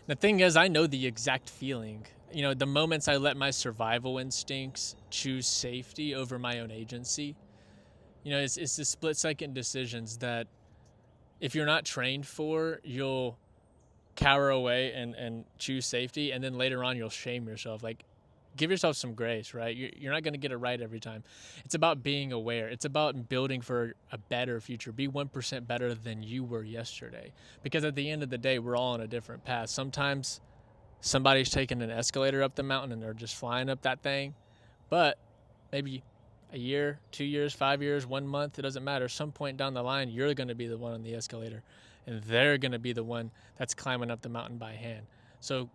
The thing is, I know the exact feeling. You know, the moments I let my survival instincts choose safety over my own agency. You know, it's the split second decisions that if you're not trained for, you'll cower away and choose safety. And then later on, you'll shame yourself. Like, give yourself some grace, right? You're not going to get it right every time. It's about being aware. It's about building for a better future. Be 1% better than you were yesterday. Because at the end of the day, we're all on a different path. Sometimes somebody's taking an escalator up the mountain and they're just flying up that thing. But maybe a year, 2 years, 5 years, 1 month, it doesn't matter. Some point down the line, you're going to be the one on the escalator, and they're going to be the one that's climbing up the mountain by hand. So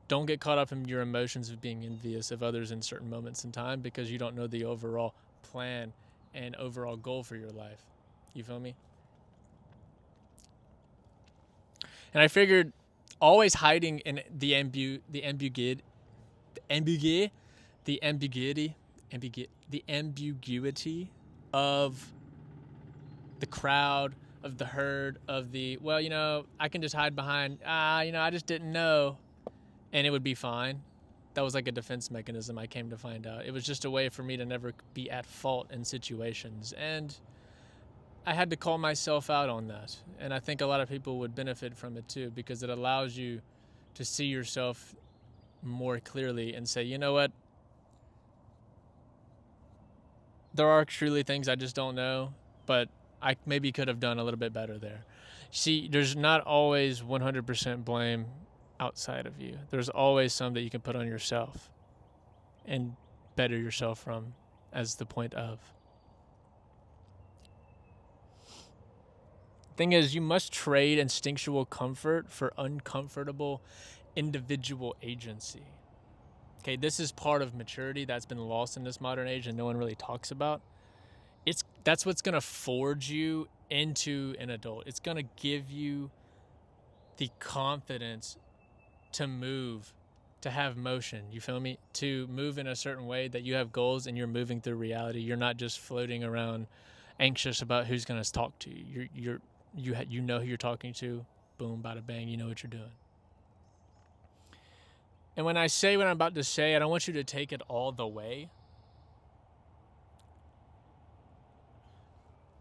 don't get caught up in your emotions of being envious of others in certain moments in time, because you don't know the overall plan and overall goal for your life. You feel me? And I figured always hiding in the ambiguity of the crowd, of the herd, of the, well, you know, I can just hide behind, you know, I just didn't know, and it would be fine. That was like a defense mechanism, I came to find out. It was just a way for me to never be at fault in situations. And I had to call myself out on that. And I think a lot of people would benefit from it too, because it allows you to see yourself more clearly and say, you know what? There are truly things I just don't know, but I maybe could have done a little bit better there. See, there's not always 100% blame outside of you. There's always some that you can put on yourself and better yourself from, as the point of. Thing is, you must trade instinctual comfort for uncomfortable individual agency. Okay, this is part of maturity that's been lost in this modern age and no one really talks about. That's what's gonna forge you into an adult. It's gonna give you the confidence to move, to have motion. You feel me? To move in a certain way that you have goals and you're moving through reality. You're not just floating around anxious about who's gonna talk to you. You know who you're talking to. Boom, bada bang. You know what you're doing. And when I say what I'm about to say, I don't want you to take it all the way.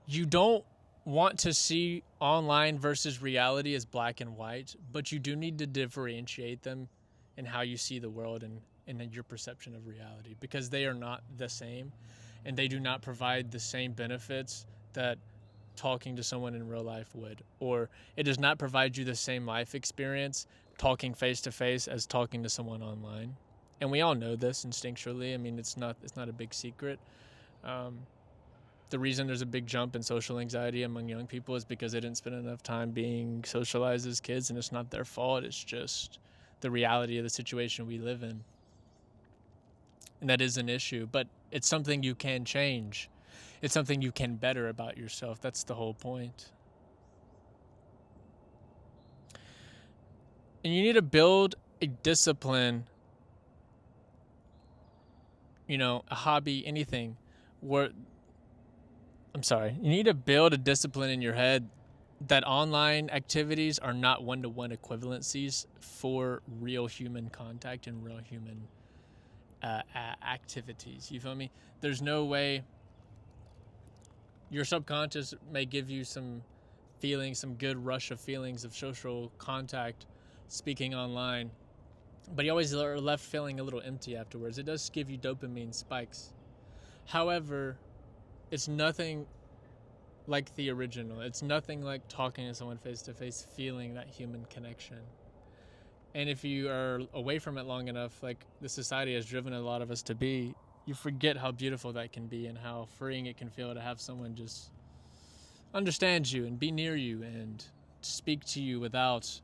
You don't want to see online versus reality as black and white, but you do need to differentiate them in how you see the world and in your perception of reality, because they are not the same and they do not provide the same benefits that talking to someone in real life would, or it does not provide you the same life experience talking face to face as talking to someone online. And we all know this instinctually. I mean, it's not a big secret. The reason there's a big jump in social anxiety among young people is because they didn't spend enough time being socialized as kids, and it's not their fault. It's just the reality of the situation we live in. And that is an issue, but it's something you can change. It's something you can better about yourself. That's the whole point. And you need to build a discipline, you know, a hobby, anything, you need to build a discipline in your head that online activities are not one-to-one equivalencies for real human contact and real human activities. You feel me? There's no way. Your subconscious may give you some feelings, some good rush of feelings of social contact speaking online, but you always are left feeling a little empty afterwards. It does give you dopamine spikes. However, it's nothing like the original. It's nothing like talking to someone face to face, feeling that human connection. And if you are away from it long enough, like the society has driven a lot of us to be, you forget how beautiful that can be and how freeing it can feel to have someone just understand you and be near you and speak to you without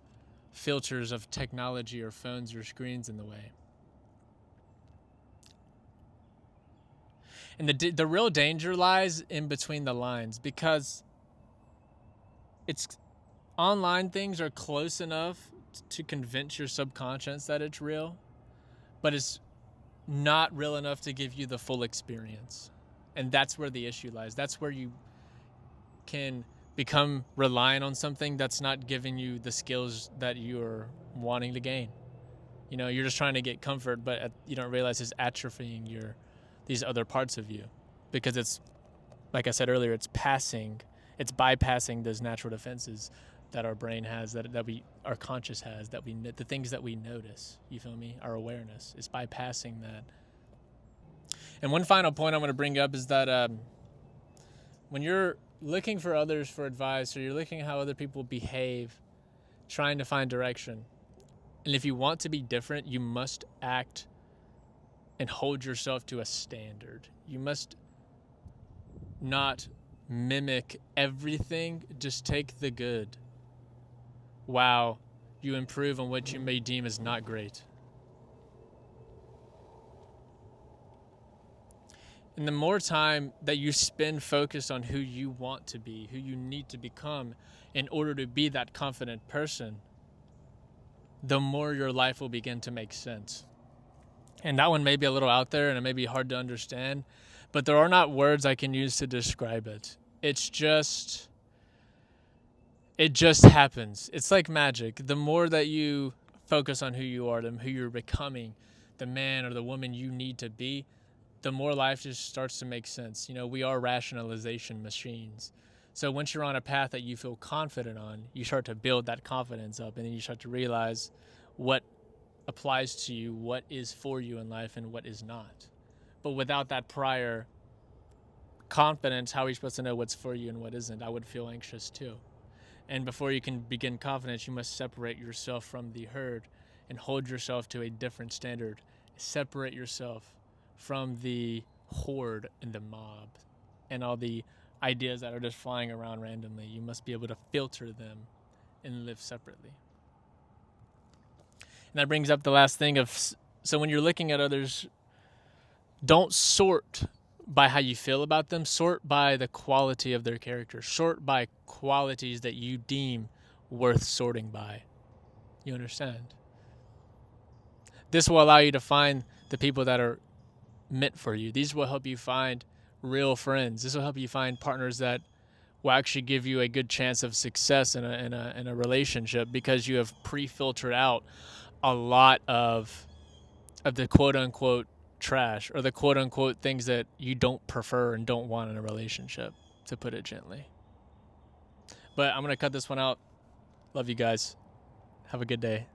filters of technology or phones or screens in the way. And the real danger lies in between the lines, because it's online things are close enough to convince your subconscious that it's real, but it's not real enough to give you the full experience. And that's where the issue lies. That's where you can become reliant on something that's not giving you the skills that you're wanting to gain. You know, you're just trying to get comfort, but you don't realize it's atrophying these other parts of you, because it's, like I said earlier, it's bypassing those natural defenses that our brain has, that our conscious has, the things that we notice. You feel me? Our awareness is bypassing that. And one final point I'm going to bring up is that when you're looking for others for advice, or you're looking at how other people behave, trying to find direction, and if you want to be different, you must act and hold yourself to a standard. You must not mimic everything, just take the good, while you improve on what you may deem as not great. And the more time that you spend focused on who you want to be, who you need to become in order to be that confident person, the more your life will begin to make sense. And that one may be a little out there and it may be hard to understand, but there are not words I can use to describe it. It just happens. It's like magic. The more that you focus on who you are, who you're becoming, the man or the woman you need to be, the more life just starts to make sense. You know, we are rationalization machines. So once you're on a path that you feel confident on, you start to build that confidence up, and then you start to realize what applies to you, what is for you in life, and what is not. But without that prior confidence, how are you supposed to know what's for you and what isn't? I would feel anxious too. And before you can begin confidence, you must separate yourself from the herd and hold yourself to a different standard. Separate yourself from the horde and the mob and all the ideas that are just flying around randomly. You must be able to filter them and live separately. And that brings up the last thing so when you're looking at others, don't sort by how you feel about them, sort by the quality of their character, sort by qualities that you deem worth sorting by. You understand? This will allow you to find the people that are meant for you. These will help you find real friends. This will help you find partners that will actually give you a good chance of success in a relationship, because you have pre-filtered out a lot of the quote-unquote trash, or the quote-unquote things that you don't prefer and don't want in a relationship, to put it gently. But I'm going to cut this one out. Love you guys. Have a good day.